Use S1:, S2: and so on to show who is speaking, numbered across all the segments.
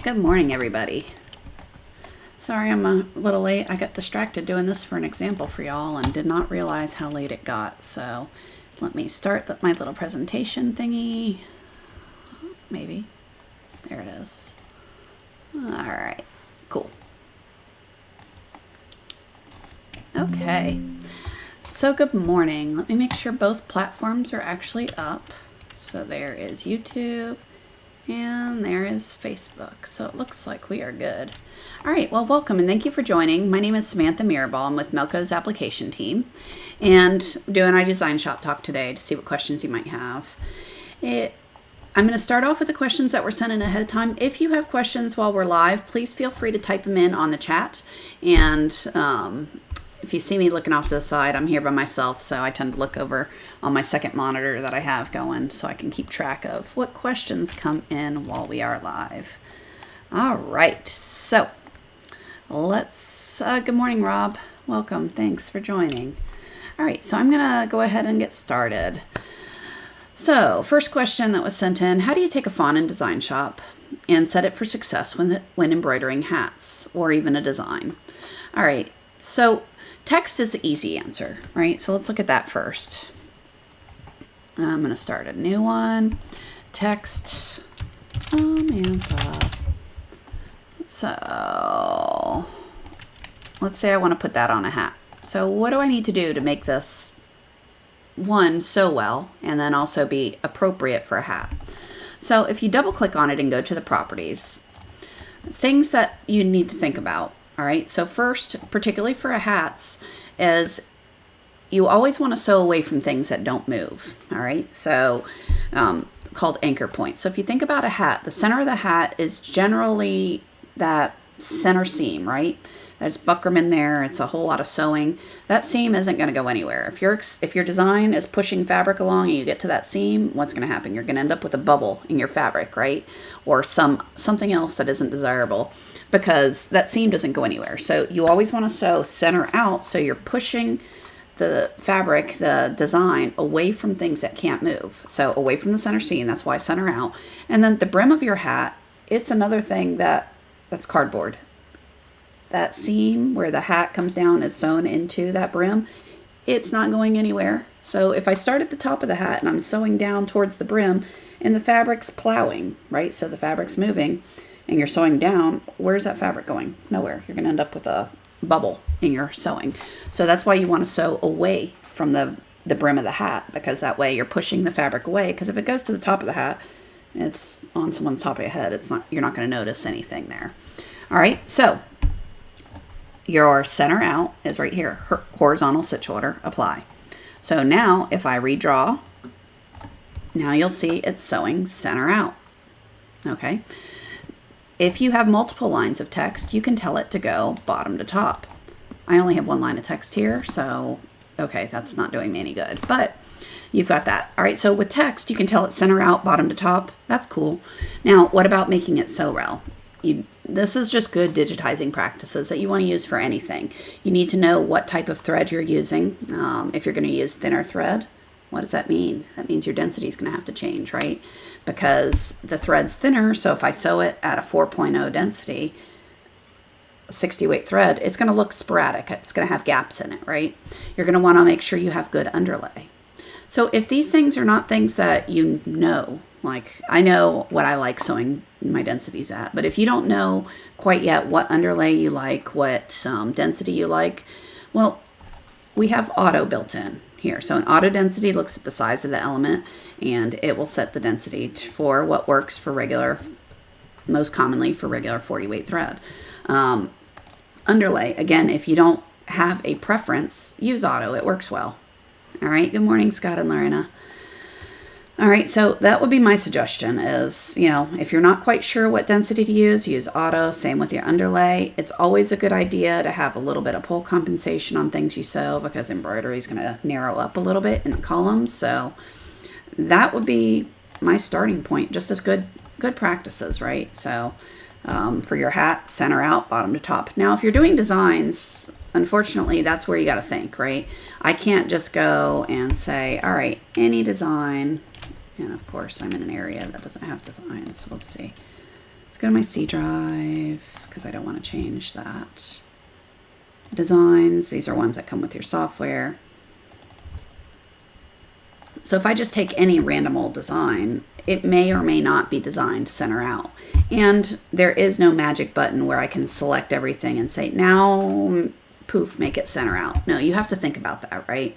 S1: Good morning, everybody. Sorry I'm a little late. I got distracted doing this for an example for y'all and did not realize how late it got. So let me start my little presentation thingy. Maybe. There it is. All right, cool. Okay, so good morning. Let me make sure both platforms are actually up. So there is YouTube and there is Facebook. So it looks like we are good. All right, well, welcome and thank you for joining. My name is Samantha Mirabal. I'm with Melco's application team and doing our DesignShop Talk today to see what questions you might have. I'm going to start off with the questions that were sent in ahead of time. If you have questions while we're live, please feel free to type them in on the chat. And if you see me looking off to the side, I'm here by myself, so I tend to look over on my second monitor that I have going so I can keep track of what questions come in while we are live. All right, so let's, good morning, Rob. Welcome, thanks for joining. All right, so I'm gonna go ahead and get started. So first question that was sent in, how do you take a font in DesignShop and set it for success when embroidering hats or even a design? All right, so text is the easy answer, right? So let's look at that first. I'm going to start a new one. Text, Samantha. So let's say I want to put that on a hat. So what do I need to do to make this, one, sew well, and then also be appropriate for a hat? So if you double click on it and go to the properties, things that you need to think about. All right, so first, particularly for a hats, is you always want to sew away from things that don't move. All right, so called anchor points. So if you think about a hat, the center of the hat is generally that center seam, right? There's buckram in there. It's a whole lot of sewing. That seam isn't going to go anywhere. If your design is pushing fabric along and you get to that seam, what's going to happen? You're going to end up with a bubble in your fabric, right? Or something else that isn't desirable, because that seam doesn't go anywhere. So you always want to sew center out, so you're pushing the fabric, the design, away from things that can't move. So away from the center seam, that's why center out. And then the brim of your hat, it's another thing that's cardboard. That seam where the hat comes down is sewn into that brim. It's not going anywhere. So if I start at the top of the hat and I'm sewing down towards the brim and the fabric's plowing, right? So the fabric's moving and you're sewing down, where's that fabric going? Nowhere. You're going to end up with a bubble in your sewing. So that's why you want to sew away from the brim of the hat, because that way you're pushing the fabric away. Because if it goes to the top of the hat, it's on someone's top of your head. You're not going to notice anything there. All right. So your center out is right here, horizontal stitch order, apply. So now if I redraw, now you'll see it's sewing center out. Okay. If you have multiple lines of text, you can tell it to go bottom to top. I only have one line of text here, so okay, that's not doing me any good, but you've got that. All right, so with text, you can tell it center out, bottom to top. That's cool. Now, what about making it sew well? This is just good digitizing practices that you want to use for anything. You need to know what type of thread you're using. If you're going to use thinner thread, what does that mean? That means your density is going to have to change, right? Because the thread's thinner, so if I sew it at a 4.0 density, 60 weight thread, it's going to look sporadic. It's going to have gaps in it, right? You're going to want to make sure you have good underlay. So if these things are not things that you know, like I know what I like sewing my densities at, but if you don't know quite yet what underlay you like, what density you like, well, we have auto built in here. So an auto density looks at the size of the element and it will set the density for what works for regular, most commonly for regular 40 weight thread. Underlay, again, if you don't have a preference, use auto, it works well. All right, good morning, Scott and Lorena. All right, so that would be my suggestion is, if you're not quite sure what density to use auto, same with your underlay. It's always a good idea to have a little bit of pull compensation on things you sew because embroidery is going to narrow up a little bit in the columns. So that would be my starting point, just as good practices, right? So for your hat, center out, bottom to top. Now, if you're doing designs, unfortunately, that's where you got to think, right? I can't just go and say, all right, any design. And of course, I'm in an area that doesn't have designs. So let's see. Let's go to my C drive because I don't want to change that. Designs, these are ones that come with your software. So if I just take any random old design, it may or may not be designed to center out. And there is no magic button where I can select everything and say, now, poof, make it center out. No, you have to think about that, right?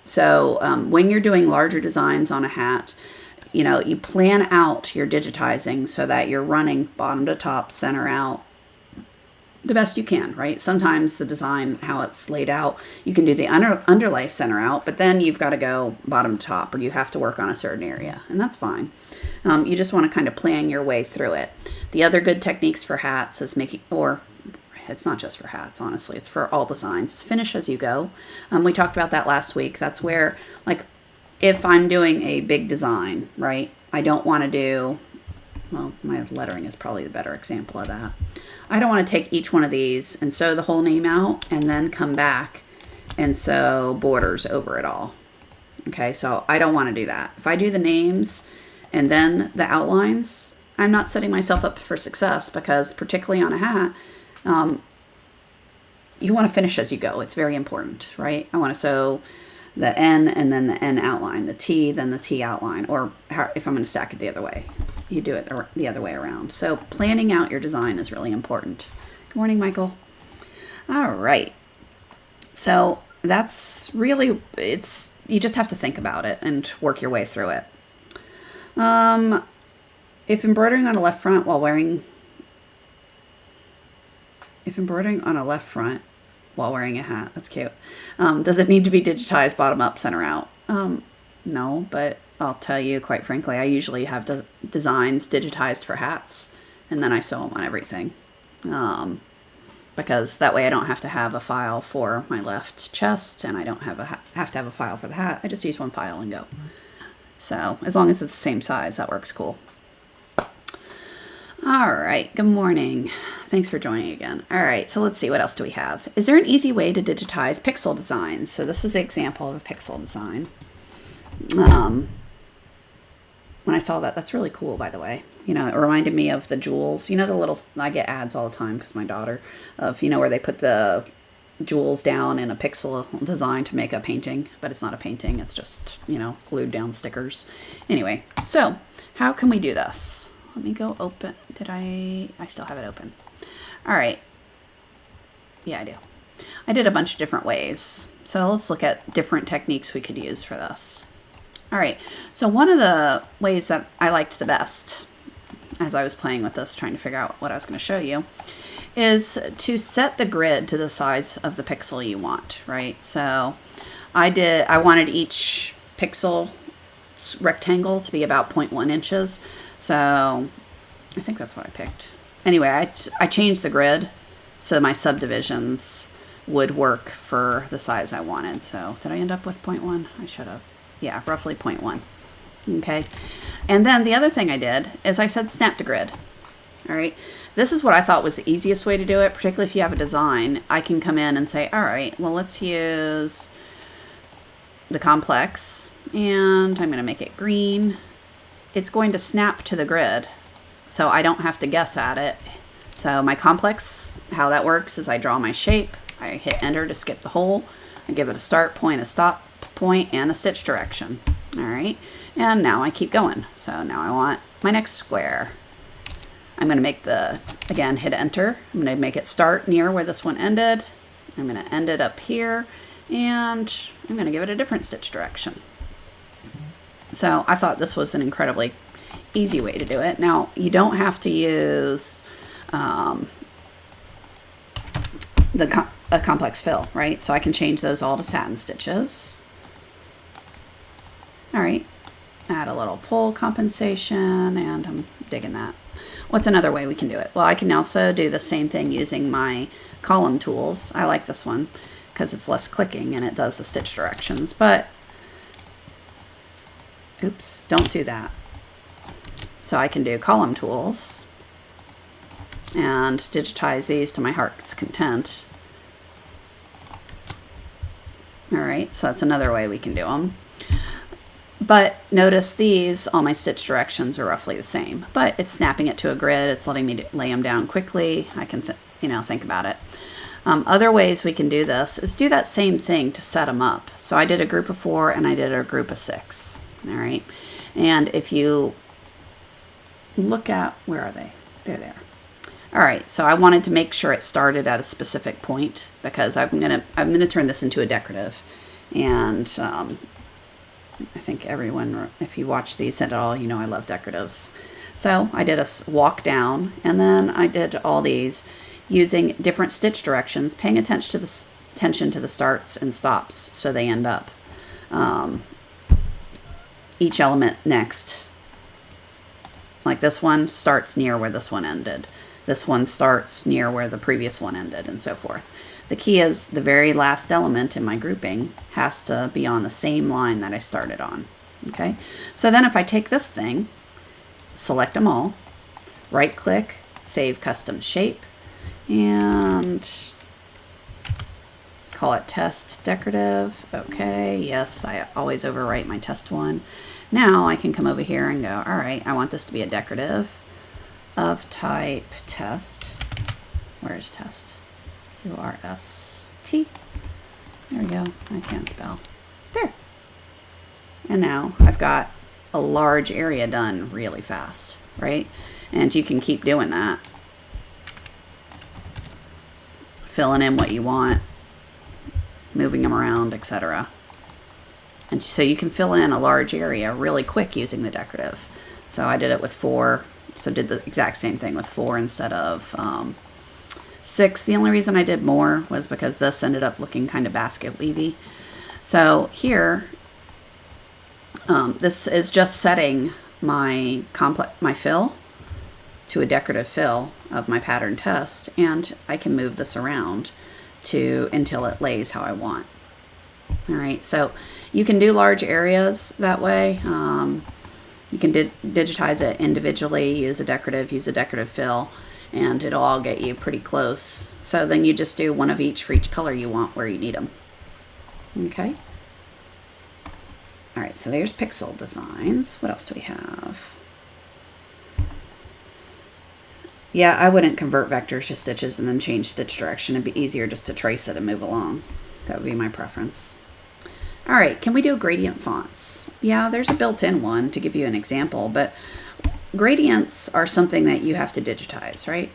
S1: So when you're doing larger designs on a hat, you know, you plan out your digitizing so that you're running bottom to top, center out, the best you can, right? Sometimes the design, how it's laid out, you can do the underlay center out, but then you've got to go bottom to top, or you have to work on a certain area, and that's fine. You just want to kind of plan your way through it. The other good techniques for hats is making, or it's not just for hats, honestly, it's for all designs. It's finish as you go. We talked about that last week. That's where, like, if I'm doing a big design, right, I don't want to do, well, my lettering is probably the better example of that. I don't want to take each one of these and sew the whole name out and then come back and sew borders over it all. Okay, so I don't want to do that. If I do the names and then the outlines, I'm not setting myself up for success, because particularly on a hat, you want to finish as you go. It's very important, right? I want to sew the N and then the N outline, the T, then the T outline, or if I'm going to stack it the other way, you do it the other way around. So planning out your design is really important. Good morning, Michael. All right. So that's really, you just have to think about it and work your way through it. If embroidering on a left front while wearing a hat, that's cute. Does it need to be digitized bottom up, center out? No, but I'll tell you, quite frankly, I usually have designs digitized for hats, and then I sew them on everything. Because that way I don't have to have a file for my left chest, and I don't have to have a file for the hat. I just use one file and go. So as long as it's the same size, that works cool. All right, good morning. Thanks for joining again. All right, so let's see, what else do we have? Is there an easy way to digitize pixel designs? So this is an example of a pixel design. When I saw that, that's really cool, by the way. You know, it reminded me of the jewels. You know, the little, I get ads all the time because my daughter, of, you know, where they put the jewels down in a pixel design to make a painting, but it's not a painting. It's just, you know, glued down stickers. Anyway, so how can we do this? Let me go open. I still have it open. All right. Yeah, I do. I did a bunch of different ways. So let's look at different techniques we could use for this. All right. So one of the ways that I liked the best as I was playing with this, trying to figure out what I was going to show you, is to set the grid to the size of the pixel you want, right? So I wanted each pixel rectangle to be about 0.1 inches. So I think that's what I picked. Anyway, I changed the grid so my subdivisions would work for the size I wanted. So did I end up with 0.1? I should have. Yeah, roughly 0.1. Okay. And then the other thing I did is I said snap to grid. All right. This is what I thought was the easiest way to do it, particularly if you have a design. I can come in and say, all right, well, let's use the complex, and I'm going to make it green. It's going to snap to the grid, so I don't have to guess at it. So my complex, how that works is I draw my shape, I hit enter to skip the hole, I give it a start point, a stop point, and a stitch direction. All right, and now I keep going. So now I want my next square. I'm going to make again, hit enter. I'm going to make it start near where this one ended. I'm going to end it up here, and I'm going to give it a different stitch direction. So I thought this was an incredibly easy way to do it. Now, you don't have to use a complex fill, right? So I can change those all to satin stitches. All right, add a little pull compensation, and I'm digging that. What's another way we can do it? Well, I can also do the same thing using my column tools. I like this one because it's less clicking and it does the stitch directions, but oops, don't do that. So I can do column tools and digitize these to my heart's content. All right, so that's another way we can do them. But notice these, all my stitch directions are roughly the same, but it's snapping it to a grid. It's letting me lay them down quickly. I can, think about it. Other ways we can do this is do that same thing to set them up. So I did a group of 4 and I did a group of 6. All right. And if you look at, where are they? They're there. All right. So I wanted to make sure it started at a specific point because I'm gonna turn this into a decorative, and I think everyone, if you watch these at all, you know I love decoratives. So I did a walk down, and then I did all these using different stitch directions, paying attention to the starts and stops so they end up each element next. Like this one starts near where this one ended. This one starts near where the previous one ended, and so forth. The key is the very last element in my grouping has to be on the same line that I started on. Okay, so then if I take this thing, select them all, right click, save custom shape, and call it test decorative. Okay, yes, I always overwrite my test one. Now I can come over here and go, all right, I want this to be a decorative of type test. Where is test? QRST. There we go. I can't spell. There. And now I've got a large area done really fast, right? And you can keep doing that. Filling in what you want, moving them around, etc. And so you can fill in a large area really quick using the decorative. So I did it with 4. So did the exact same thing with 4 instead of 6. The only reason I did more was because this ended up looking kind of basket weavy. So here, this is just setting my fill to a decorative fill of my pattern test, and I can move this around until it lays how I want. All right, so you can do large areas that way. You can digitize it individually, use a decorative fill, and it'll all get you pretty close. So then you just do one of each for each color you want where you need them. Okay. All right, so there's pixel designs. What else do we have? Yeah, I wouldn't convert vectors to stitches and then change stitch direction. It'd be easier just to trace it and move along. That would be my preference. All right, can we do gradient fonts? Yeah, there's a built-in one to give you an example, but gradients are something that you have to digitize, right?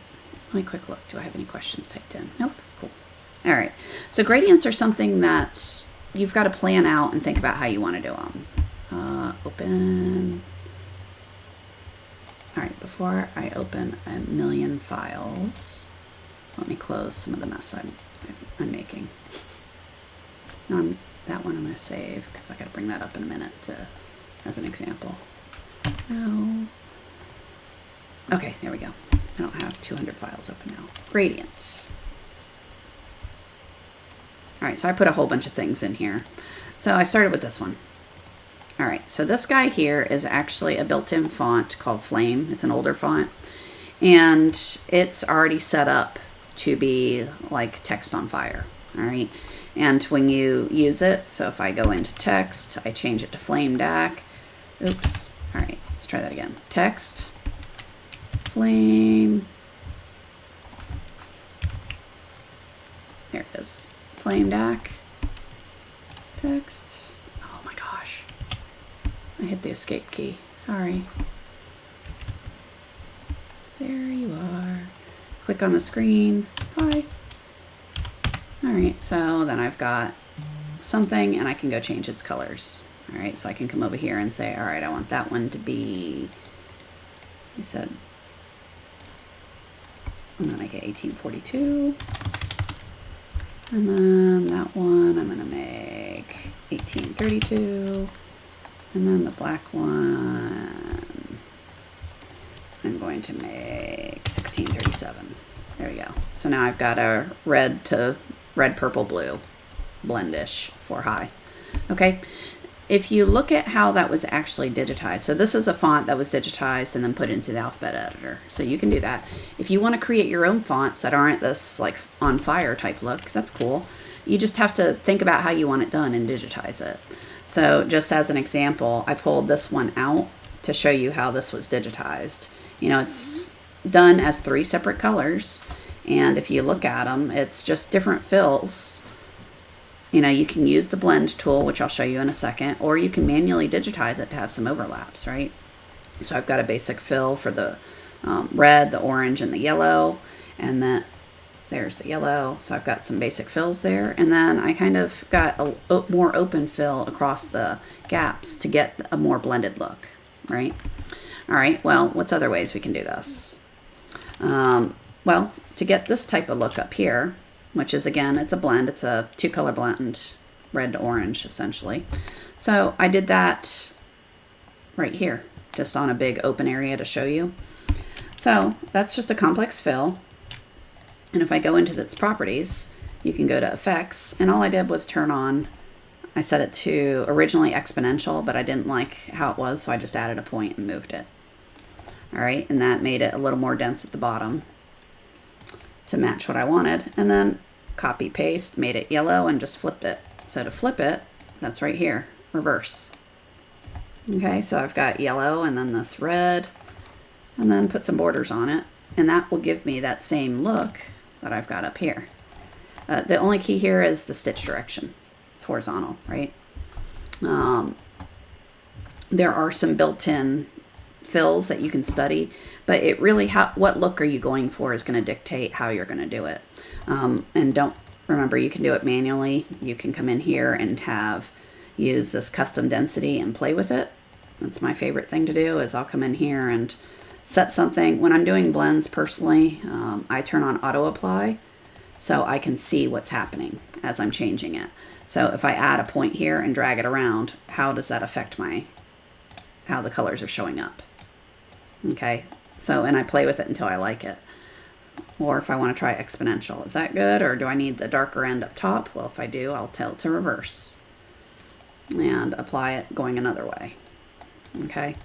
S1: Let me quick look. Do I have any questions typed in? Nope. Cool. All right. So gradients are something that you've got to plan out and think about how you want to do them. Open. All right. Before I open a million files, let me close some of the mess I'm making. That one I'm going to save because I got to bring that up in a minute as an example. No. Okay, there we go. I don't have 200 files open now. Gradients. All right, so I put a whole bunch of things in here. So I started with this one. All right, so this guy here is actually a built-in font called Flame. It's an older font, and it's already set up to be like text on fire. All right, and when you use it, so if I go into text, I change it to Flame DAC. Oops. All right, let's try that again. Text. Flame. There it is. Flame DAC. Text. Oh my gosh. I hit the escape key. Sorry. There you are. Click on the screen. Hi. Alright, so then I've got something and I can go change its colors. Alright, so I can come over here and say, alright, I want that one to be, you said, I'm going to make it 1842. And then that one I'm going to make 1832. And then the black one I'm going to make 1637. There we go. So now I've got a red, purple, blue blendish for high. Okay. If you look at how that was actually digitized, so this is a font that was digitized and then put into the alphabet editor. So you can do that. If you want to create your own fonts that aren't this like on fire type look, that's cool. You just have to think about how you want it done and digitize it. So just as an example, I pulled this one out to show you how this was digitized. You know, it's done as 3 separate colors, and if you look at them, it's just different fills. You know, you can use the blend tool, which I'll show you in a second, or you can manually digitize it to have some overlaps, right? So I've got a basic fill for the red, the orange, and the yellow, and then there's the yellow. So I've got some basic fills there, and then I kind of got a more open fill across the gaps to get a more blended look, right? All right, well, what's other ways we can do this? Well, to get this type of look up here, which is, again, it's a blend. It's a 2-color blend, red to orange, essentially. So I did that right here, just on a big open area to show you. So that's just a complex fill. And if I go into its properties, you can go to effects, and all I did was turn on, I set it to originally exponential, but I didn't like how it was, so I just added a point and moved it. All right, and that made it a little more dense at the bottom to match what I wanted. And then copy paste, made it yellow, and just flipped it. So to flip it, that's right here, reverse. Okay, so I've got yellow and then this red, and then put some borders on it, and that will give me that same look that I've got up here. The only key here is the stitch direction. It's horizontal, right? There are some built-in fills that you can study, but it really, what look are you going for is going to dictate how you're going to do it. And don't remember, you can do it manually. You can come in here and use this custom density and play with it. That's my favorite thing to do, is I'll come in here and set something. When I'm doing blends personally, I turn on auto apply so I can see what's happening as I'm changing it. So if I add a point here and drag it around, how does that affect how the colors are showing up? Okay, so, and I play with it until I like it. Or if I want to try exponential, is that good? Or do I need the darker end up top? Well, if I do, I'll tell it to reverse and apply it going another way. Okay,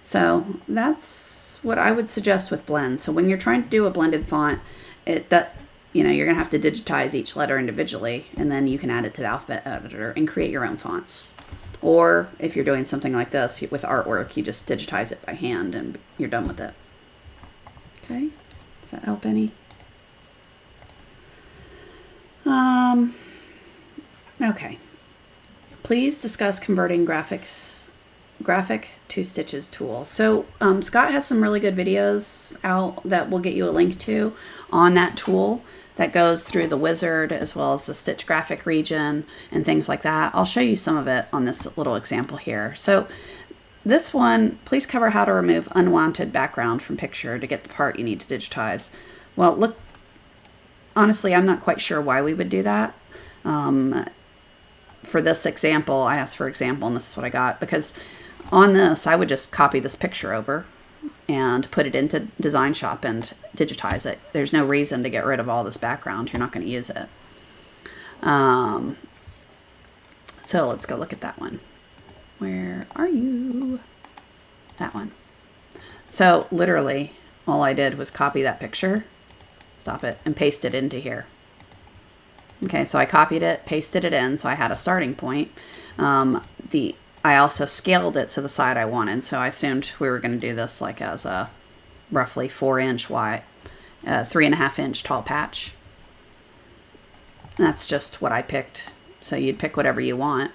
S1: so that's what I would suggest with blends. So when you're trying to do a blended font, you know, you're gonna have to digitize each letter individually, and then you can add it to the alphabet editor and create your own fonts. Or if you're doing something like this with artwork, you just digitize it by hand and you're done with it. Okay, does that help any? Okay, please discuss converting graphic to stitches tool. So Scott has some really good videos out that we'll get you a link to on that tool that goes through the wizard as well as the stitch graphic region and things like that. I'll show you some of it on this little example here. So this one, please cover how to remove unwanted background from picture to get the part you need to digitize. Well, look, honestly, I'm not quite sure why we would do that. For this example, I asked for example, and this is what I got, because on this, I would just copy this picture over and put it into DesignShop and digitize it. There's no reason to get rid of all this background. You're not going to use it. So let's go look at that one. Where are you? That one. So literally, all I did was copy that picture, stop it, and paste it into here. Okay, so I copied it, pasted it in, so I had a starting point. I also scaled it to the side I wanted, so I assumed we were going to do this like as a roughly 4-inch wide, 3.5-inch tall patch. That's just what I picked. So you'd pick whatever you want.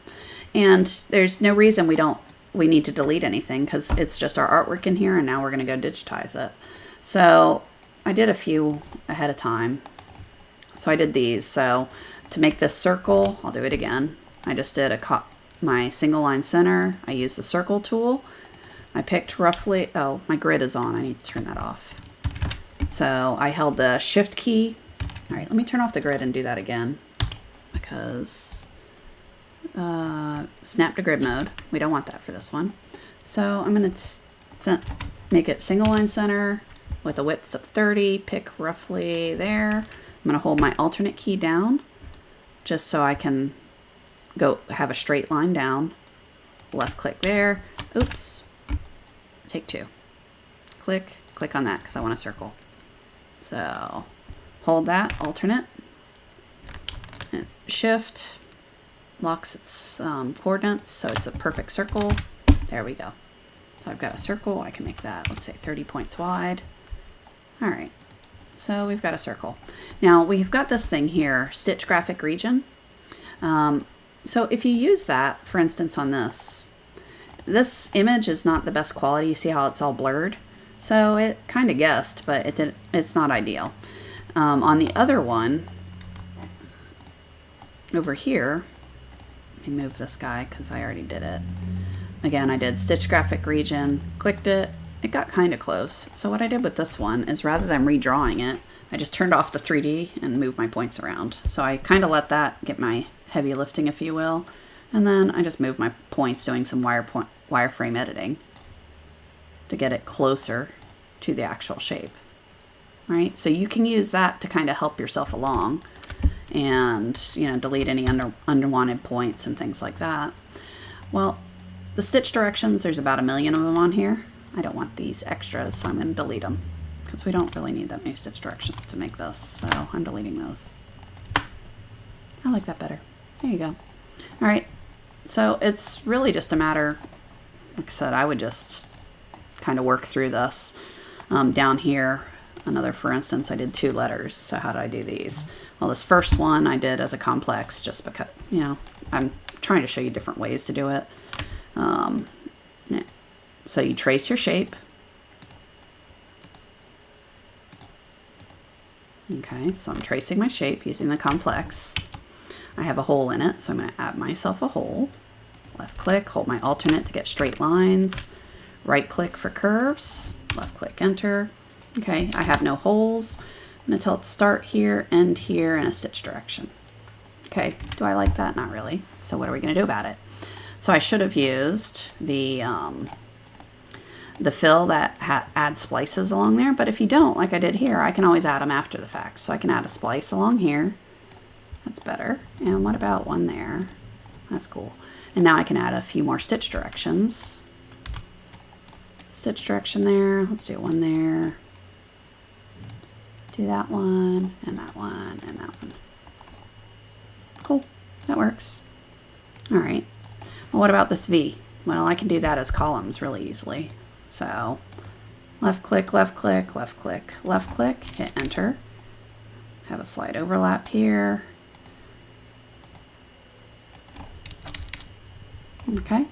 S1: And there's no reason we need to delete anything, because it's just our artwork in here, and now we're going to go digitize it. So I did a few ahead of time. So I did these. So to make this circle, I'll do it again. I just did my single line center. I used the circle tool. I picked roughly, oh, my grid is on. I need to turn that off. So I held the shift key. All right, let me turn off the grid and do that again, because snap to grid mode. We don't want that for this one. So I'm going to make it single line center with a width of 30, pick roughly there. I'm going to hold my alternate key down just so I can go have a straight line down. Left click there. Oops. Take 2. Click on that because I want a circle. So hold that, alternate, and shift, locks its coordinates, so it's a perfect circle. There we go. So I've got a circle. I can make that, let's say, 30 points wide. All right. So we've got a circle. Now we've got this thing here, stitch graphic region. So if you use that, for instance, on this image is not the best quality. You see how it's all blurred? So it kind of guessed, but it's not ideal. On the other one, over here, let me move this guy because I already did it. Again, I did stitch graphic region, clicked it. It got kind of close. So what I did with this one is rather than redrawing it, I just turned off the 3D and moved my points around. So I kind of let that get my heavy lifting, if you will. And then I just moved my points doing some wireframe editing to get it closer to the actual shape. Right? So you can use that to kind of help yourself along and, you know, delete any unwanted points and things like that. Well, the stitch directions, there's about 1 million of them on here. I don't want these extras, so I'm going to delete them because we don't really need that many stitch directions to make this. So I'm deleting those. I like that better. There you go. All right. So it's really just a matter, like I said, I would just kind of work through this. Down here, for instance, I did 2 letters. So how did I do these? Well, this first one I did as a complex just because, you know, I'm trying to show you different ways to do it. Yeah. So you trace your shape. Okay, so I'm tracing my shape using the complex. I have a hole in it, so I'm going to add myself a hole. Left click, hold my alternate to get straight lines. Right click for curves. Left click, enter. Okay, I have no holes. I'm going to tell it start here, end here, and a stitch direction. Okay, do I like that? Not really. So what are we going to do about it? So I should have used the fill that adds splices along there, but if you don't, like I did here, I can always add them after the fact. So I can add a splice along here. That's better. And what about one there? That's cool. And now I can add a few more stitch directions. Stitch direction there. Let's do one there. Do that one, and that one, and that one. Cool. That works. All right. Well, what about this V? Well, I can do that as columns really easily. So left click, left click, left click, left click, hit enter. Have a slight overlap here. Okay.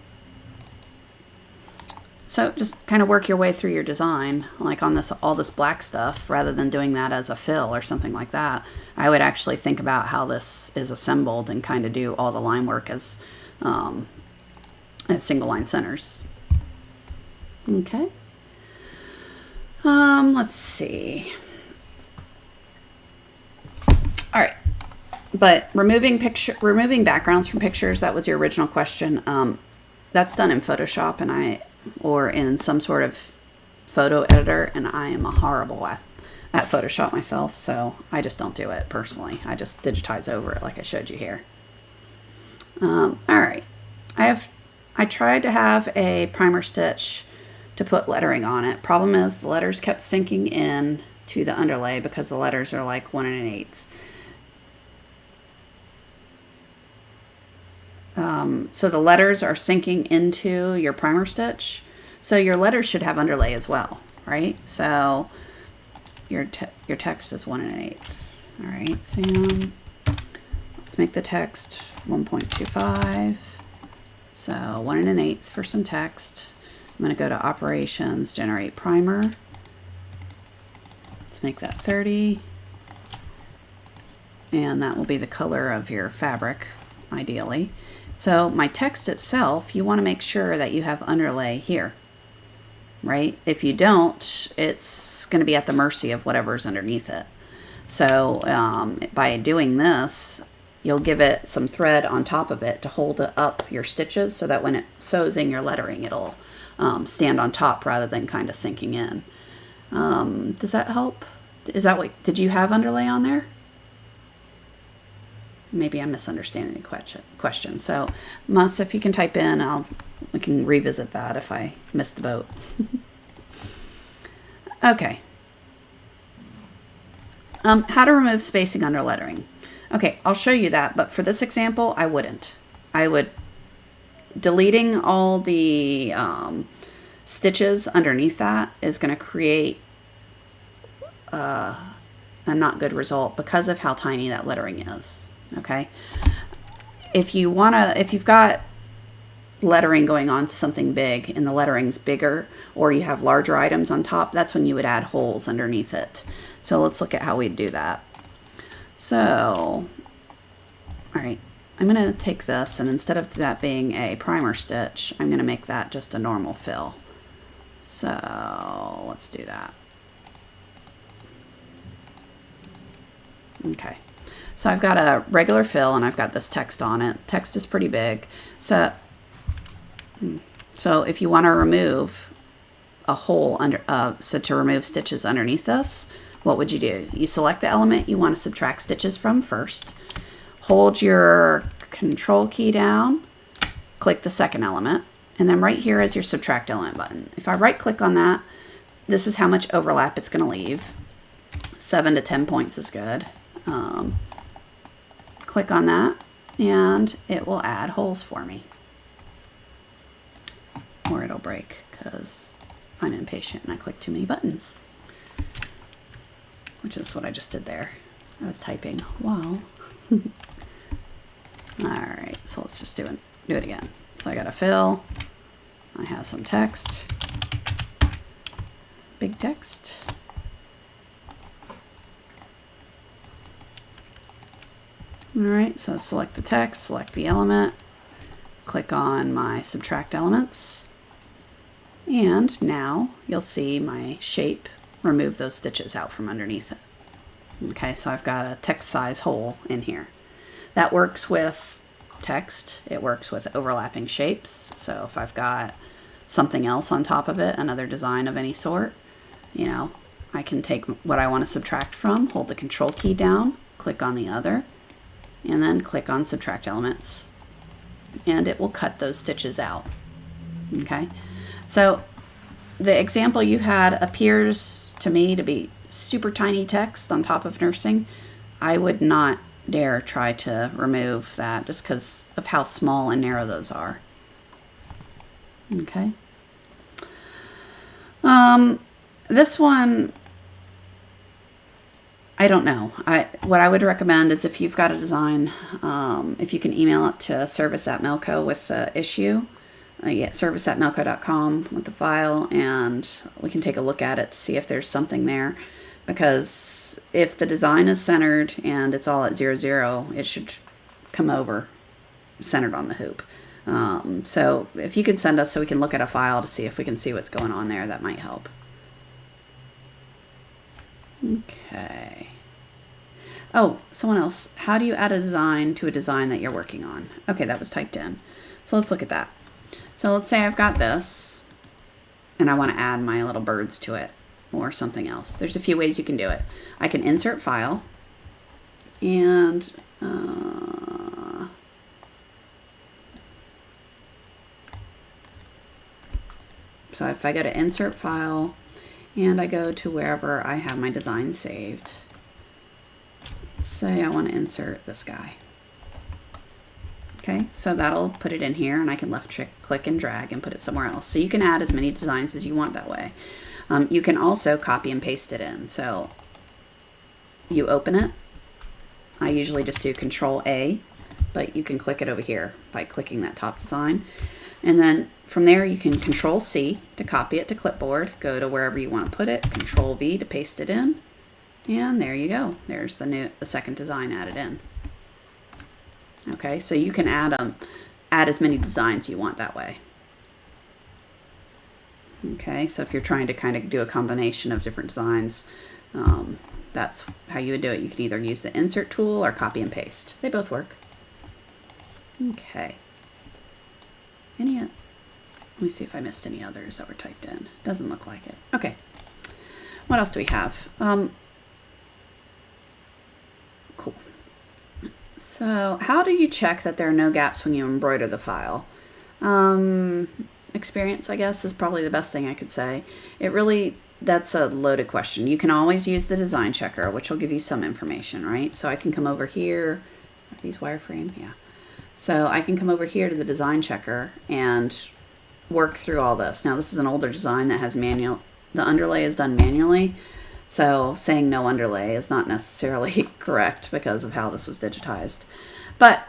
S1: So just kind of work your way through your design, like on all this black stuff, rather than doing that as a fill or something like that. I would actually think about how this is assembled and kind of do all the line work as single line centers. Okay. Let's see. All right. But removing backgrounds from pictures, that was your original question. That's done in Photoshop or in some sort of photo editor, and I am horrible at Photoshop myself, so I just don't do it personally. I just digitize over it like I showed you here. All right. I tried to have a primer stitch to put lettering on it. Problem is the letters kept sinking in to the underlay because the letters are like 1 1/8. So the letters are sinking into your primer stitch. So your letters should have underlay as well, right? So your text is 1 1/8. All right, Sam. Let's make the text 1.25. So 1 1/8 for some text. I'm going to go to Operations, Generate Primer. Let's make that 30. And that will be the color of your fabric, ideally. So my text itself, you want to make sure that you have underlay here, right? If you don't, it's going to be at the mercy of whatever's underneath it. So by doing this, you'll give it some thread on top of it to hold up your stitches so that when it sews in your lettering, it'll stand on top rather than kind of sinking in. Does that help? Did you have underlay on there? Maybe I'm misunderstanding the question. So, Mus, if you can type in, we can revisit that if I missed the boat. Okay. How to remove spacing under lettering. Okay, I'll show you that, but for this example, I wouldn't. I would, deleting all the stitches underneath that is going to create a not good result because of how tiny that lettering is. Okay. If you've got lettering going on to something big and the lettering's bigger, or you have larger items on top, that's when you would add holes underneath it. So let's look at how we'd do that. So, all right, I'm going to take this, and instead of that being a primer stitch, I'm going to make that just a normal fill. So let's do that. Okay. So I've got a regular fill and I've got this text on it. Text is pretty big. So if you want to remove a hole under, so to remove stitches underneath this, what would you do? You select the element you want to subtract stitches from first. Hold your control key down, click the second element, and then right here is your subtract element button. If I right click on that, this is how much overlap it's going to leave. 7 to 10 points is good. Click on that and it will add holes for me. Or it'll break because I'm impatient and I click too many buttons. Which is what I just did there. I was typing while. Alright, so let's just do it again. So I got a fill. I have some text. Big text. Alright, so select the text, select the element, click on my subtract elements, and now you'll see my shape remove those stitches out from underneath it. Okay, so I've got a text size hole in here. That works with text, it works with overlapping shapes, so if I've got something else on top of it, another design of any sort, you know, I can take what I want to subtract from, hold the control key down, click on the other, and then click on subtract elements, and it will cut those stitches out. Okay, so the example you had appears to me to be super tiny text on top of nursing. I would not dare try to remove that just because of how small and narrow those are. Okay, this one, I don't know. What I would recommend is if you've got a design, if you can email it to service@Melco with the issue, service@melco.com with the file, and we can take a look at it to see if there's something there. Because if the design is centered and it's all at 0, 0, it should come over centered on the hoop. So if you can send us so we can look at a file to see if we can see what's going on there, that might help. Okay. Oh, someone else. How do you add a design to a design that you're working on? Okay, that was typed in. So let's look at that. So let's say I've got this and I want to add my little birds to it or something else. There's a few ways you can do it. I can insert file and so if I go to insert file and I go to wherever I have my design saved, let's say I want to insert this guy. Okay, so that'll put it in here and I can left click and drag and put it somewhere else. So you can add as many designs as you want that way. You can also copy and paste it in. So you open it. I usually just do Control A, but you can click it over here by clicking that top design. And then from there you can Control C to copy it to clipboard, go to wherever you want to put it, Control V to paste it in, and there you go. There's the second design added in. Okay, so you can add as many designs you want that way. Okay, so if you're trying to kind of do a combination of different designs, that's how you would do it. You can either use the insert tool or copy and paste. They both work. Okay. Let me see if I missed any others that were typed in. Doesn't look like it. Okay. What else do we have? Cool. So how do you check that there are no gaps when you embroider the file? Experience, I guess, is probably the best thing I could say. That's a loaded question. You can always use the design checker, which will give you some information, right? So I can come over here. Are these wireframe? Yeah. So I can come over here to the design checker and work through all this. Now this is an older design that has the underlay is done manually. So saying no underlay is not necessarily correct because of how this was digitized. But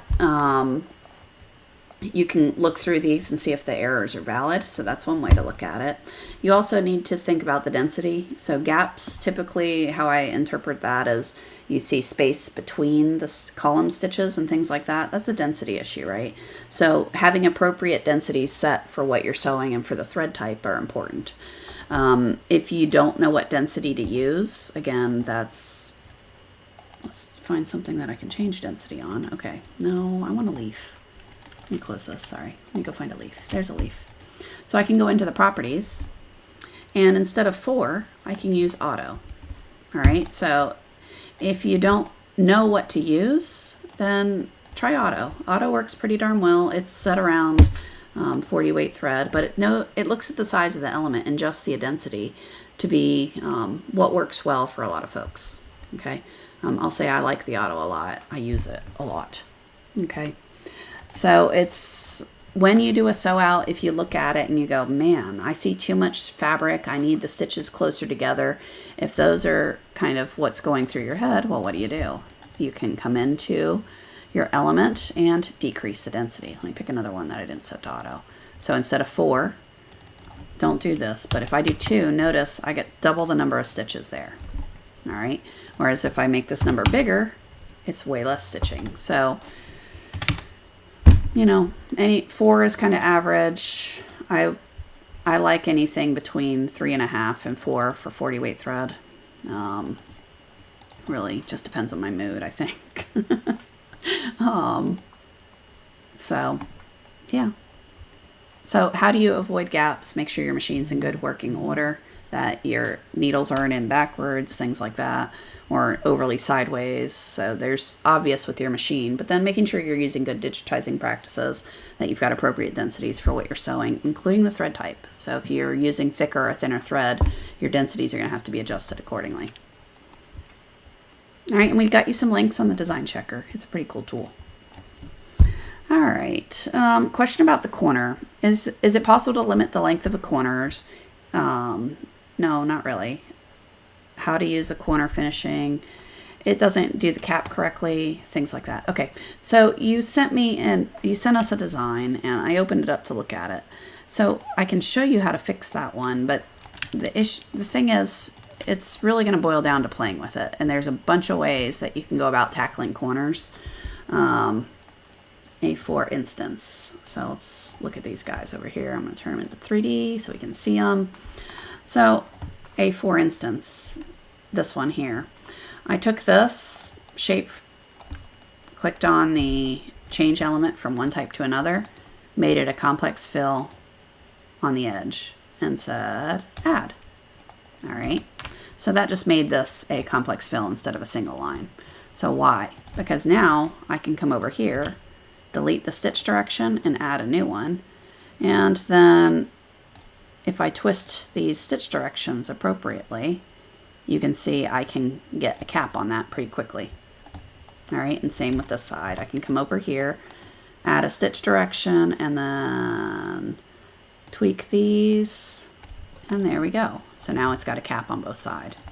S1: you can look through these and see if the errors are valid. So that's one way to look at it. You also need to think about the density. So gaps, typically how I interpret that is you see space between the column stitches and things like that. That's a density issue, right? So having appropriate densities set for what you're sewing and for the thread type are important. If you don't know what density to use, again, let's find something that I can change density on. Okay, no, I want a leaf. Let me close this, sorry. Let me go find a leaf. There's a leaf. So I can go into the properties, and instead of 4, I can use auto. All right, so if you don't know what to use, then try auto. Auto works pretty darn well. It's set around 40 weight thread, but it looks at the size of the element and just the density to be what works well for a lot of folks. Okay, I'll say I like the auto a lot. I use it a lot. Okay. So it's when you do a sew out, if you look at it and you go, man, I see too much fabric, I need the stitches closer together. If those are kind of what's going through your head, well, what do? You can come into your element and decrease the density. Let me pick another one that I didn't set to auto. So instead of 4, don't do this, but if I do 2, notice I get double the number of stitches there. All right. Whereas if I make this number bigger, it's way less stitching. So you know, 4 is kind of average. I like anything between 3.5 and 4 for 40 weight thread. Really just depends on my mood, I think. So yeah. So how do you avoid gaps? Make sure your machine's in good working order, that your needles aren't in backwards, things like that, or overly sideways. So there's obvious with your machine, but then making sure you're using good digitizing practices, that you've got appropriate densities for what you're sewing, including the thread type. So if you're using thicker or thinner thread, your densities are going to have to be adjusted accordingly. All right, and we got you some links on the design checker. It's a pretty cool tool. All right, question about the corner. Is it possible to limit the length of a corners? No, not really. How to use a corner finishing. It doesn't do the cap correctly, things like that. Okay, so you sent us a design and I opened it up to look at it. So I can show you how to fix that one, but the thing is, it's really going to boil down to playing with it. And there's a bunch of ways that you can go about tackling corners. For instance, so let's look at these guys over here. I'm going to turn them into 3D so we can see them. So for instance, this one here, I took this shape, clicked on the change element from one type to another, made it a complex fill on the edge, and said add. All right, so that just made this a complex fill instead of a single line. So why? Because now I can come over here, delete the stitch direction and add a new one, and then if I twist these stitch directions appropriately, you can see I can get a cap on that pretty quickly. All right, and same with this side. I can come over here, add a stitch direction, and then tweak these, and there we go. So now it's got a cap on both sides.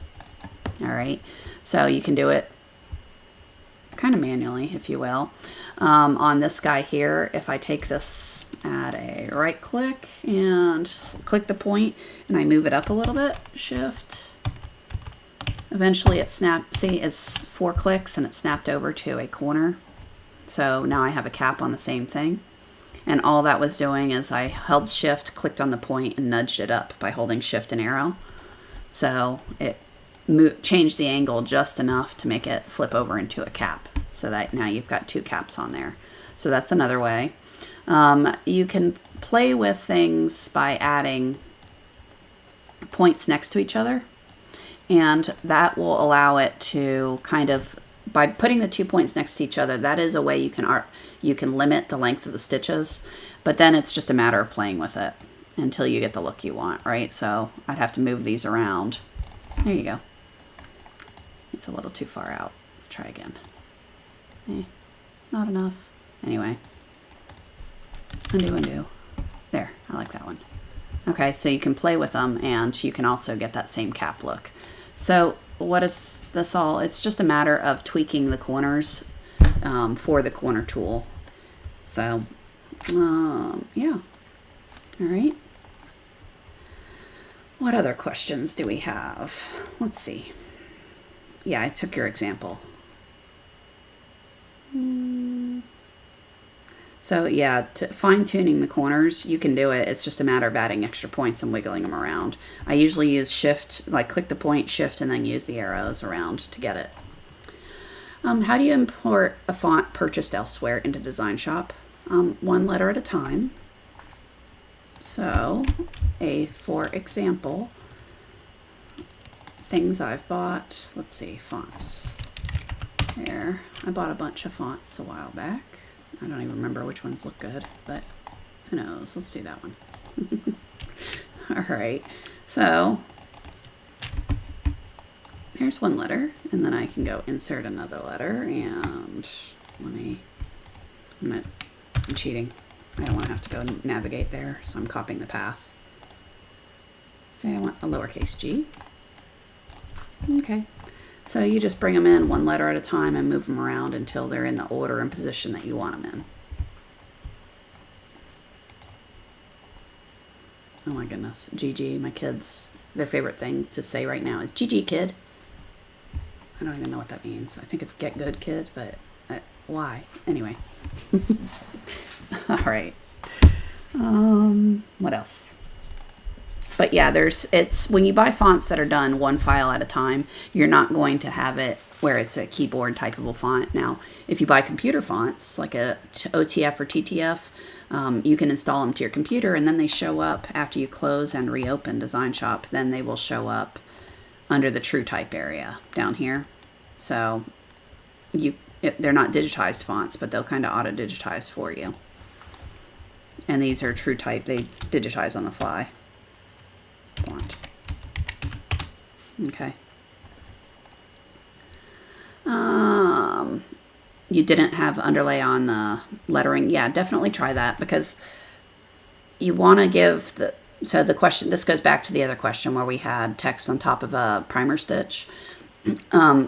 S1: All right, so you can do it kind of manually, if you will. On this guy here, if I take this, add a right click and click the point and I move it up a little bit, shift, eventually it snaps. See, it's 4 clicks and it snapped over to a corner. So now I have a cap on the same thing. And all that was doing is I held shift, clicked on the point and nudged it up by holding shift and arrow. So it changed the angle just enough to make it flip over into a cap, so that now you've got 2 caps on there. So that's another way. You can play with things by adding points next to each other, and that will allow it to kind of, by putting the 2 points next to each other, that is a way you can limit the length of the stitches, but then it's just a matter of playing with it until you get the look you want, right? So I'd have to move these around. There you go. It's a little too far out. Let's try again. Not enough. Anyway, Undo, undo. There, I like that one. Okay, so you can play with them and you can also get that same cap look. So what is this all? It's just a matter of tweaking the corners for the corner tool. So, yeah. All right. What other questions do we have? Let's see. Yeah, I took your example. So yeah, fine-tuning the corners, you can do it. It's just a matter of adding extra points and wiggling them around. I usually use shift, like click the point, shift, and then use the arrows around to get it. How do you import a font purchased elsewhere into DesignShop? One letter at a time. So, for example, things I've bought. Let's see, fonts. There, I bought a bunch of fonts a while back. I don't even remember which ones look good, but who knows? Let's do that one. All right, so here's one letter, and then I can go insert another letter, and I'm cheating. I don't want to have to go navigate there, so I'm copying the path. Say I want a lowercase g. Okay. So you just bring them in one letter at a time and move them around until they're in the order and position that you want them in. Oh my goodness. GG, my kids, their favorite thing to say right now is GG kid. I don't even know what that means. I think it's get good kid, but why? Anyway. All right. What else? But yeah, it's when you buy fonts that are done one file at a time, you're not going to have it where it's a keyboard typeable font. Now, if you buy computer fonts like a OTF or TTF, you can install them to your computer, and then they show up after you close and reopen DesignShop. Then they will show up under the True Type area down here. So they're not digitized fonts, but they'll kind of auto digitize for you. And these are True Type; they digitize on the fly. Font. Okay. You didn't have underlay on the lettering. Yeah, definitely try that, because you want to give the question, this goes back to the other question where we had text on top of a primer stitch. I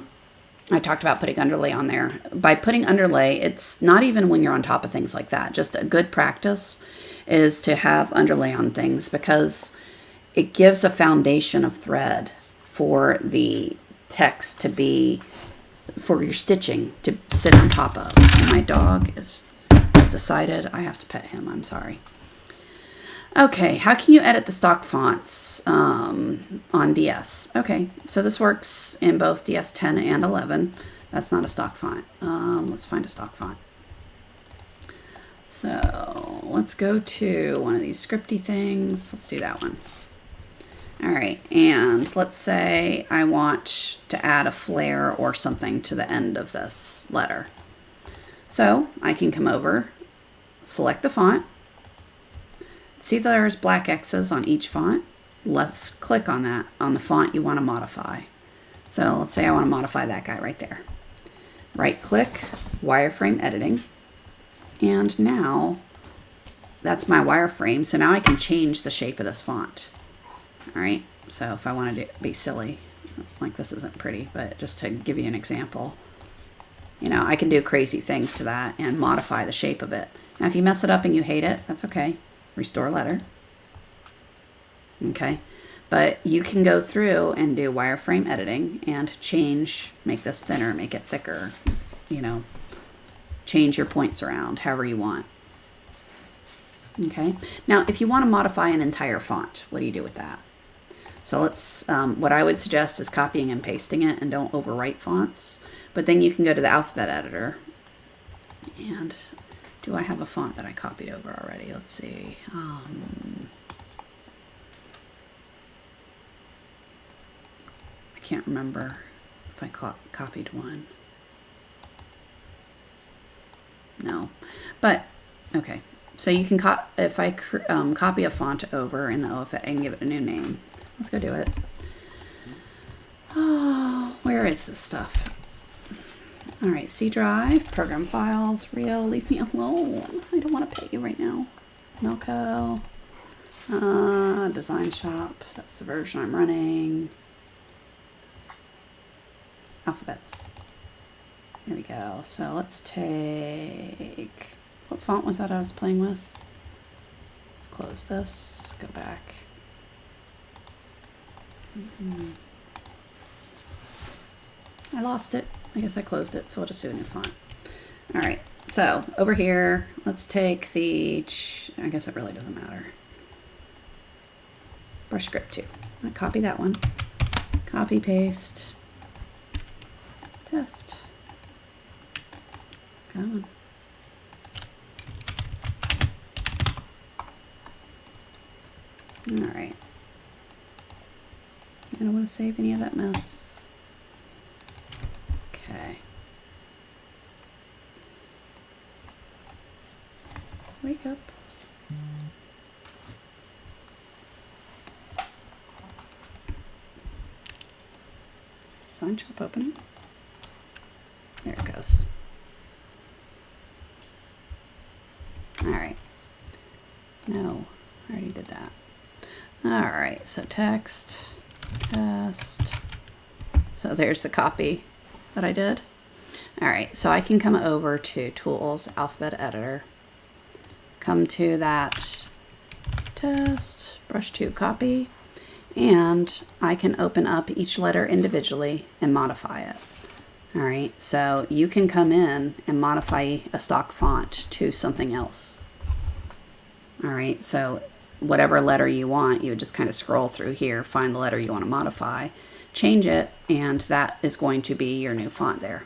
S1: talked about putting underlay on there. By putting underlay, it's not even when you're on top of things like that. Just a good practice is to have underlay on things, because it gives a foundation of thread for the text to be, for your stitching to sit on top of. And my dog has decided I have to pet him. I'm sorry. Okay, how can you edit the stock fonts on DS? Okay, so this works in both DS 10 and 11. That's not a stock font. Let's find a stock font. So let's go to one of these scripty things. Let's do that one. All right, and let's say I want to add a flare or something to the end of this letter. So I can come over, select the font. See there's black X's on each font. Left click on that, on the font you want to modify. So let's say I want to modify that guy right there. Right click, wireframe editing. And now that's my wireframe. So now I can change the shape of this font. All right, so if I wanted to be silly, like this isn't pretty, but just to give you an example, you know, I can do crazy things to that and modify the shape of it. Now, if you mess it up and you hate it, that's okay. Restore letter. Okay, but you can go through and do wireframe editing and change, make this thinner, make it thicker, you know, change your points around however you want. Okay, now if you want to modify an entire font, what do you do with that? So let's, what I would suggest is copying and pasting it, and don't overwrite fonts. But then you can go to the alphabet editor. And do I have a font that I copied over already? Let's see. I can't remember if I copied one. No, but okay. So you can if I copy a font over in the OFA and give it a new name. Let's go do it. Oh, where is this stuff? All right, C drive, program files, Rio, leave me alone. I don't want to pay you right now. Milko, DesignShop, that's the version I'm running. Alphabets. Here we go. So let's take, what font was that I was playing with? Let's close this, go back. I lost it. I guess I closed it, so we'll just do a new font. All right, so over here, let's take the, I guess it really doesn't matter. Brush script 2. I'm gonna copy that one. Copy, paste, test. Come on. All right. I don't want to save any of that mess. Okay. Wake up. DesignShop opening. There it goes. All right. No, I already did that. All right, so text, test. So there's the copy that I did. All right, so I can come over to Tools, Alphabet Editor, come to that test, brush 2, copy, and I can open up each letter individually and modify it. All right, so you can come in and modify a stock font to something else. All right, so whatever letter you want, you would just kind of scroll through here, find the letter you want to modify, change it, and that is going to be your new font there.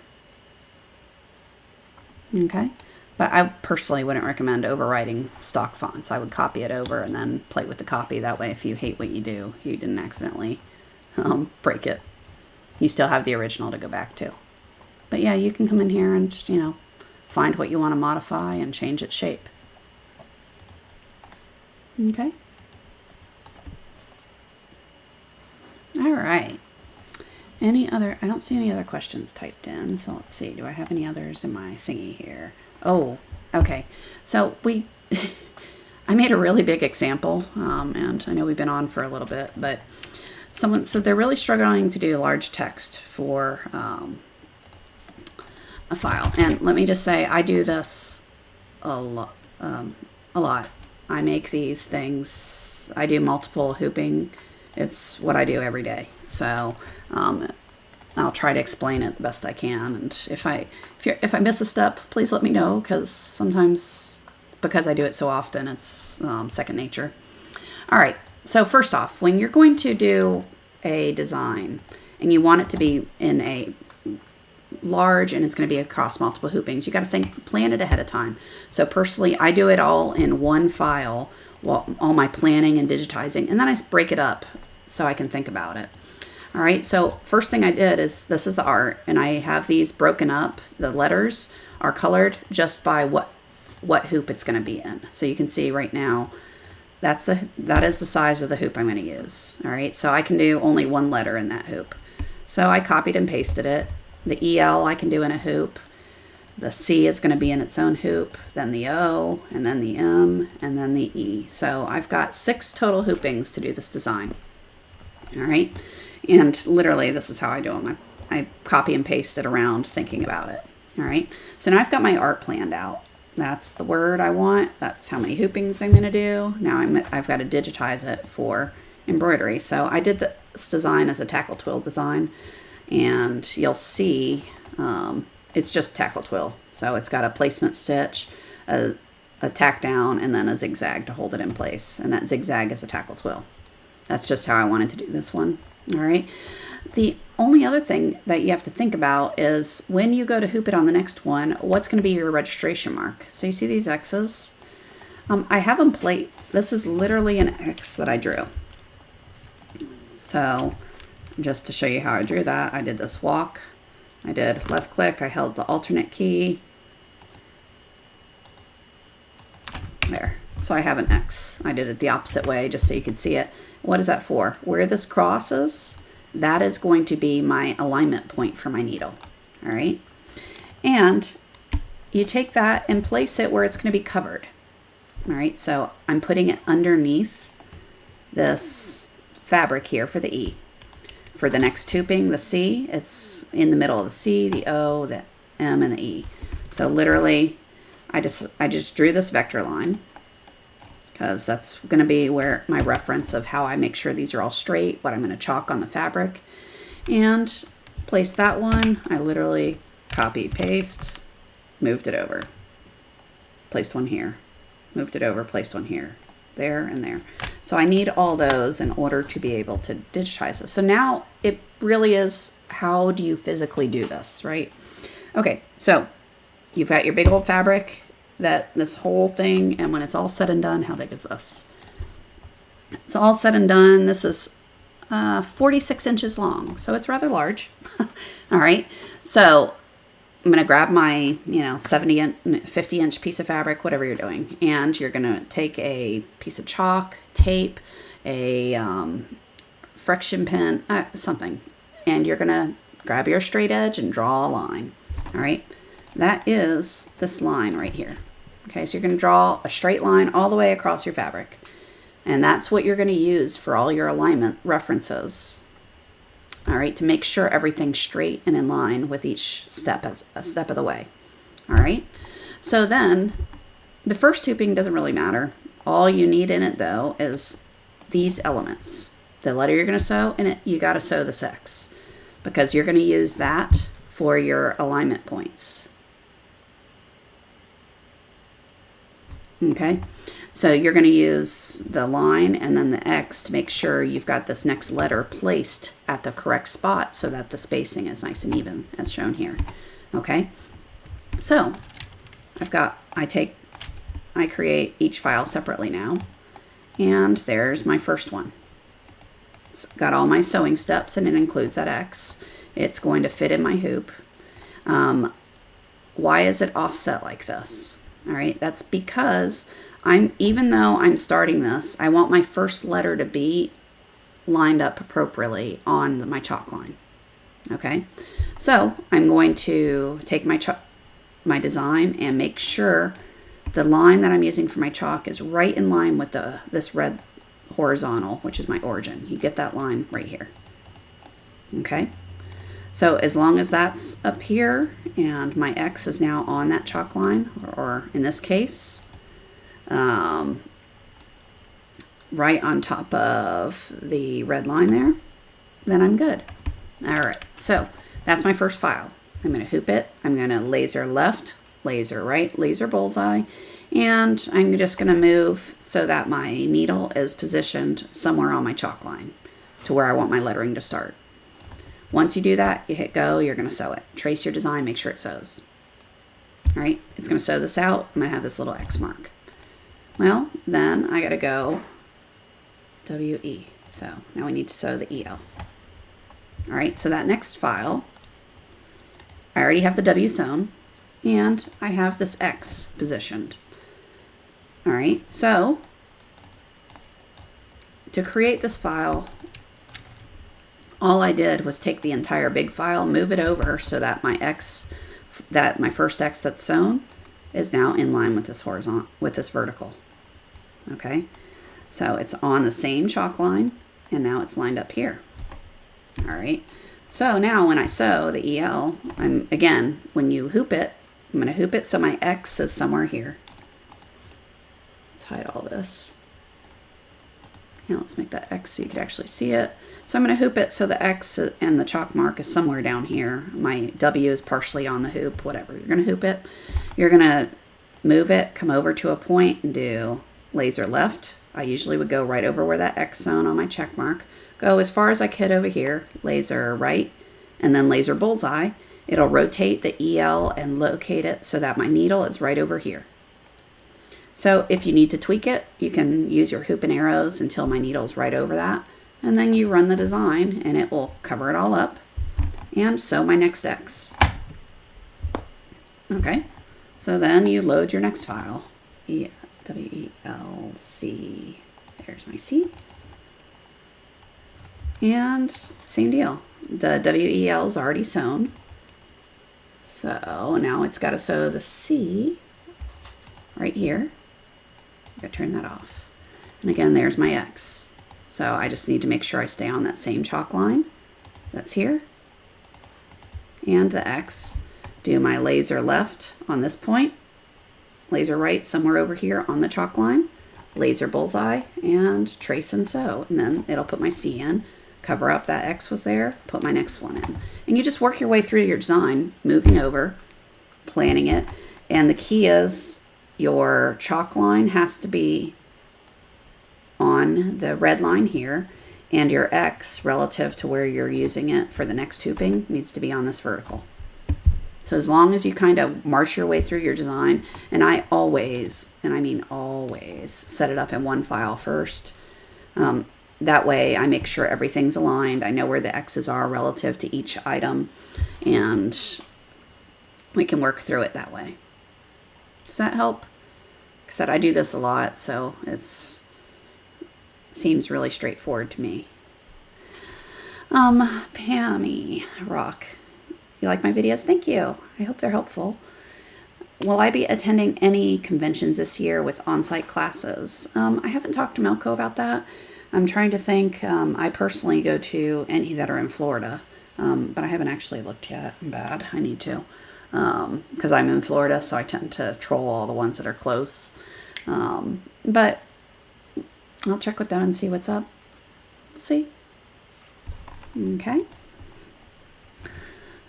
S1: Okay, but I personally wouldn't recommend overwriting stock fonts. I would copy it over and then play with the copy. That way, if you hate what you do, you didn't accidentally break it. You still have the original to go back to. But yeah, you can come in here and, you know, find what you want to modify and change its shape. Okay. All right. Any other, I don't see any other questions typed in. So let's see, do I have any others in my thingy here? Oh, okay. So I made a really big example, and I know we've been on for a little bit, but someone said they're really struggling to do large text for a file. And let me just say, I do this a lot. I make these things, I do multiple hooping. It's what I do every day. So I'll try to explain it the best I can. And if I miss a step, please let me know, because sometimes because I do it so often, it's second nature. All right. So first off, when you're going to do a design and you want it to be in a large and it's going to be across multiple hoopings, you got to plan it ahead of time. So personally, I do it all in one file, all my planning and digitizing, and then I break it up so I can think about it. All right, so first thing I did is, this is the art, and I have these broken up. The letters are colored just by what hoop it's going to be in. So you can see right now, that is the size of the hoop I'm going to use. All right, so I can do only one letter in that hoop. So I copied and pasted it. The EL I can do in a hoop. The C is going to be in its own hoop, then the O, and then the M, and then the E. So I've got 6 total hoopings to do this design. All right, and literally this is how I do them. I copy and paste it around thinking about it. All right, so now I've got my art planned out. That's the word I want. That's how many hoopings I'm going to do. Now I've got to digitize it for embroidery. So I did this design as a tackle twill design, and you'll see it's just tackle twill. So it's got a placement stitch, a tack down, and then a zigzag to hold it in place. And that zigzag is a tackle twill. That's just how I wanted to do this one. All right. The only other thing that you have to think about is when you go to hoop it on the next one, what's going to be your registration mark? So you see these X's? I have them plate. This is literally an X that I drew. So just to show you how I drew that, I did this walk. I did left click. I held the alternate key. There. So I have an X. I did it the opposite way just so you could see it. What is that for? Where this crosses, that is going to be my alignment point for my needle. All right. And you take that and place it where it's going to be covered. All right, so I'm putting it underneath this fabric here for the E. For the next tubing, the C, it's in the middle of the C, the O, the M, and the E. So literally, I just drew this vector line because that's going to be where my reference of how I make sure these are all straight, what I'm going to chalk on the fabric, and place that one. I literally copy, paste, moved it over, placed one here, moved it over, placed one here, there, and there. So I need all those in order to be able to digitize this. So now it really is, how do you physically do this, right? Okay, so you've got your big old fabric, this whole thing, and when it's all said and done, how big is this? It's all said and done. This is 46 inches long, so it's rather large. All right, so I'm going to grab my, 50 inch piece of fabric, whatever you're doing. And you're going to take a piece of chalk, tape, a friction pin, something. And you're going to grab your straight edge and draw a line. All right. That is this line right here. Okay. So you're going to draw a straight line all the way across your fabric. And that's what you're going to use for all your alignment references. All right, to make sure everything's straight and in line with each step as a step of the way. All right, so then the first tubing doesn't really matter. All you need in it though is these elements. The letter you're going to sew in it, you got to sew this X because you're going to use that for your alignment points. Okay. So you're going to use the line and then the X to make sure you've got this next letter placed at the correct spot so that the spacing is nice and even as shown here. Okay. So I create each file separately now. And there's my first one. It's got all my sewing steps and it includes that X. It's going to fit in my hoop. Why is it offset like this? All right. That's because even though I'm starting this, I want my first letter to be lined up appropriately on my chalk line. Okay, so I'm going to take my design and make sure the line that I'm using for my chalk is right in line with this red horizontal, which is my origin. You get that line right here. Okay, so as long as that's up here and my X is now on that chalk line, or in this case, right on top of the red line there, then I'm good. All right, so that's my first file. I'm going to hoop it. I'm going to laser left, laser right, laser bullseye, and I'm just going to move so that my needle is positioned somewhere on my chalk line to where I want my lettering to start. Once you do that, you hit go, you're going to sew it. Trace your design, make sure it sews. All right, it's going to sew this out. I'm going to have this little X mark. Well, then I got to go WE. So now we need to sew the EL. All right, so that next file, I already have the W sewn and I have this X positioned. All right, so to create this file, all I did was take the entire big file, move it over so that my first X that's sewn is now in line with this horizontal, with this vertical. Okay, so it's on the same chalk line and now it's lined up here. All right, so now when I sew the EL, when you hoop it, I'm going to hoop it so my X is somewhere here. Let's hide all this. Now let's make that X so you can actually see it. So I'm going to hoop it so the X and the chalk mark is somewhere down here. My W is partially on the hoop, whatever. You're going to hoop it. You're going to move it, come over to a point and do laser left. I usually would go right over where that X sewn on my check mark. Go as far as I could over here, laser right, and then laser bullseye. It'll rotate the EL and locate it so that my needle is right over here. So if you need to tweak it, you can use your hoop and arrows until my needle's right over that. And then you run the design and it will cover it all up and sew my next X. Okay, so then you load your next file. WELC, there's my C. And same deal. The WEL is already sewn. So So now it's got to sew the C right here. I'm going to turn that off. And again, there's my X. So I just need to make sure I stay on that same chalk line that's here. And the X. Do my laser left on this point. Laser right somewhere over here on the chalk line. Laser bullseye and trace and sew. And then it'll put my C in. Cover up that X was there. Put my next one in. And you just work your way through your design. Moving over. Planning it. And the key is your chalk line has to be on the red line here, and your X relative to where you're using it for the next hooping needs to be on this vertical. So as long as you kind of march your way through your design, and I always, and I mean always, set it up in one file first. That way I make sure everything's aligned. I know where the X's are relative to each item, and we can work through it that way. Does that help? Like I said, I do this a lot, so seems really straightforward to me. Pammy Rock, you like my videos? Thank you. I hope they're helpful. Will I be attending any conventions this year with on-site classes? I haven't talked to Melco about that. I'm trying to think. I personally go to any that are in Florida, but I haven't actually looked yet. I'm bad. I need to, because I'm in Florida, so I tend to troll all the ones that are close. But I'll check with them and see what's up. We'll see. Okay.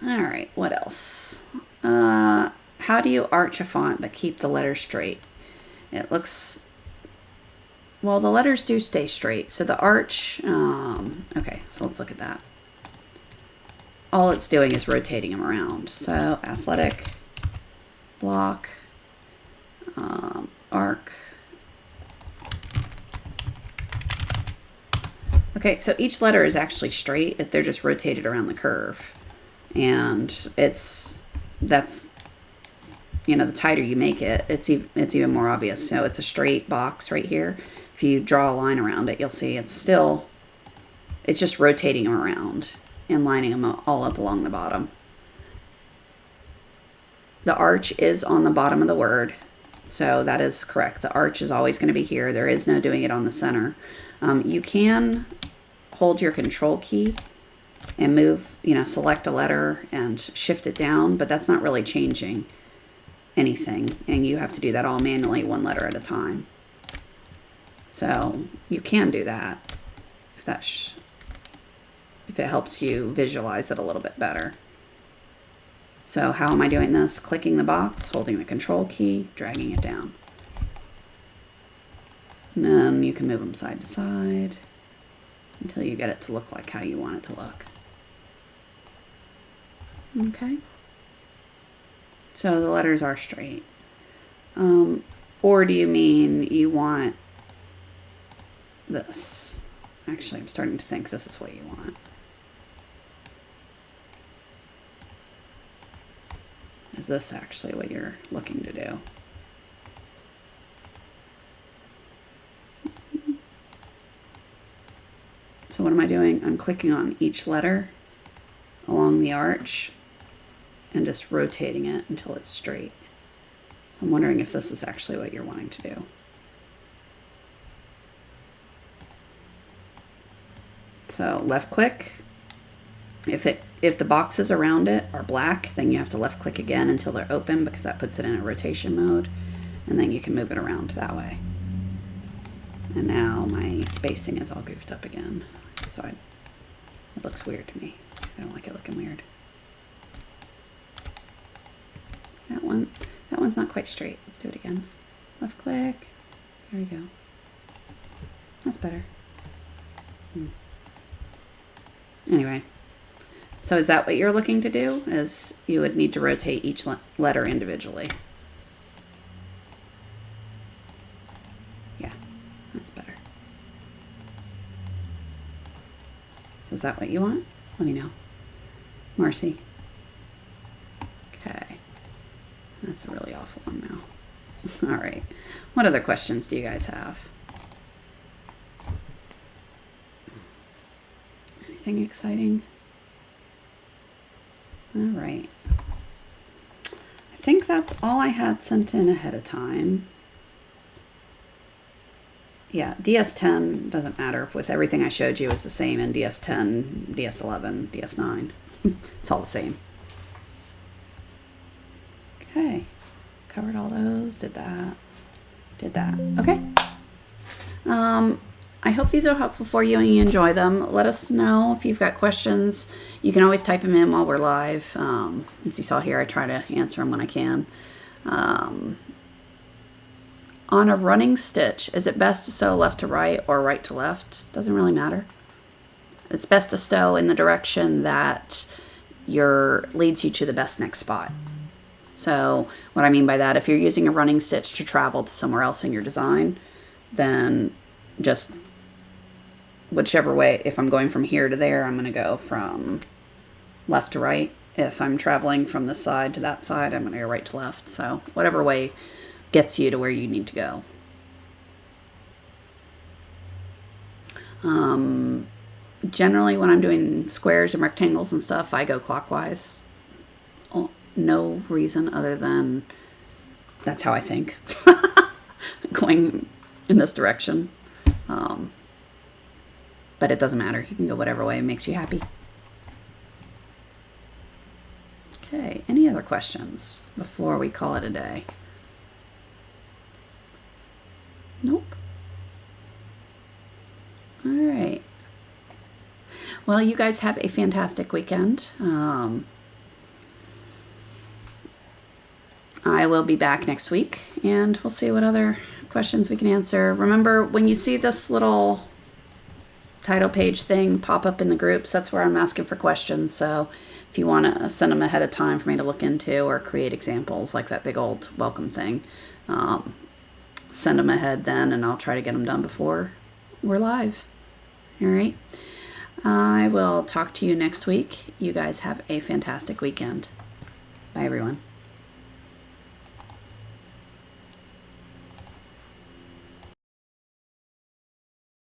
S1: All right. What else? How do you arch a font but keep the letters straight? It looks... Well, the letters do stay straight. So the arch... okay, so let's look at that. All it's doing is rotating them around. So athletic, block, arc... Okay, so each letter is actually straight. They're just rotated around the curve. And that's, you know, the tighter you make it, it's even more obvious. So it's a straight box right here. If you draw a line around it, you'll see it's just rotating them around and lining them all up along the bottom. The arch is on the bottom of the word. So that is correct. The arch is always going to be here. There is no doing it on the center. You can hold your control key and move, select a letter and shift it down, but that's not really changing anything. And you have to do that all manually, one letter at a time. So you can do that if it helps you visualize it a little bit better. So how am I doing this? Clicking the box, holding the control key, dragging it down. And then you can move them side to side until you get it to look like how you want it to look. Okay. So the letters are straight. Or do you mean you want this? Actually, I'm starting to think this is what you want. Is this actually what you're looking to do? So what am I doing? I'm clicking on each letter along the arch and just rotating it until it's straight. So I'm wondering if this is actually what you're wanting to do. So left click. If the boxes around it are black, then you have to left click again until they're open, because that puts it in a rotation mode, and then you can move it around that way. And now my spacing is all goofed up again. So it looks weird to me. I don't like it looking weird. That one's not quite straight. Let's do it again. Left click. There we go. That's better. Anyway, so is that what you're looking to do? Is you would need to rotate each letter individually. Yeah, that's better. So is that what you want? Let me know. Marcy. Okay. That's a really awful one now. All right. What other questions do you guys have? Anything exciting? All right. that's all I had sent in ahead of time. Yeah, DS10 doesn't matter. With everything I showed you is the same in DS10, DS11, DS9. It's all the same. Okay, covered all those, did that. Okay. I hope these are helpful for you and you enjoy them. Let us know if you've got questions. You can always type them in while we're live. As you saw here, I try to answer them when I can. On a running stitch, is it best to sew left to right or right to left? Doesn't really matter. It's best to sew in the direction that leads you to the best next spot. So what I mean by that, if you're using a running stitch to travel to somewhere else in your design, then just whichever way, if I'm going from here to there, I'm going to go from left to right. If I'm traveling from this side to that side, I'm going to go right to left. So whatever way gets you to where you need to go. Generally, when I'm doing squares and rectangles and stuff, I go clockwise. Oh, no reason other than that's how I think. Going in this direction. But it doesn't matter. You can go whatever way makes you happy. Okay, any other questions before we call it a day? Nope. All right. Well, you guys have a fantastic weekend. I will be back next week and we'll see what other questions we can answer. Remember, when you see this little title page thing pop up in the groups, that's where I'm asking for questions. So if you want to send them ahead of time for me to look into or create examples like that big old welcome thing, send them ahead then and I'll try to get them done before we're live. All right. I will talk to you next week. You guys have a fantastic weekend. Bye, everyone.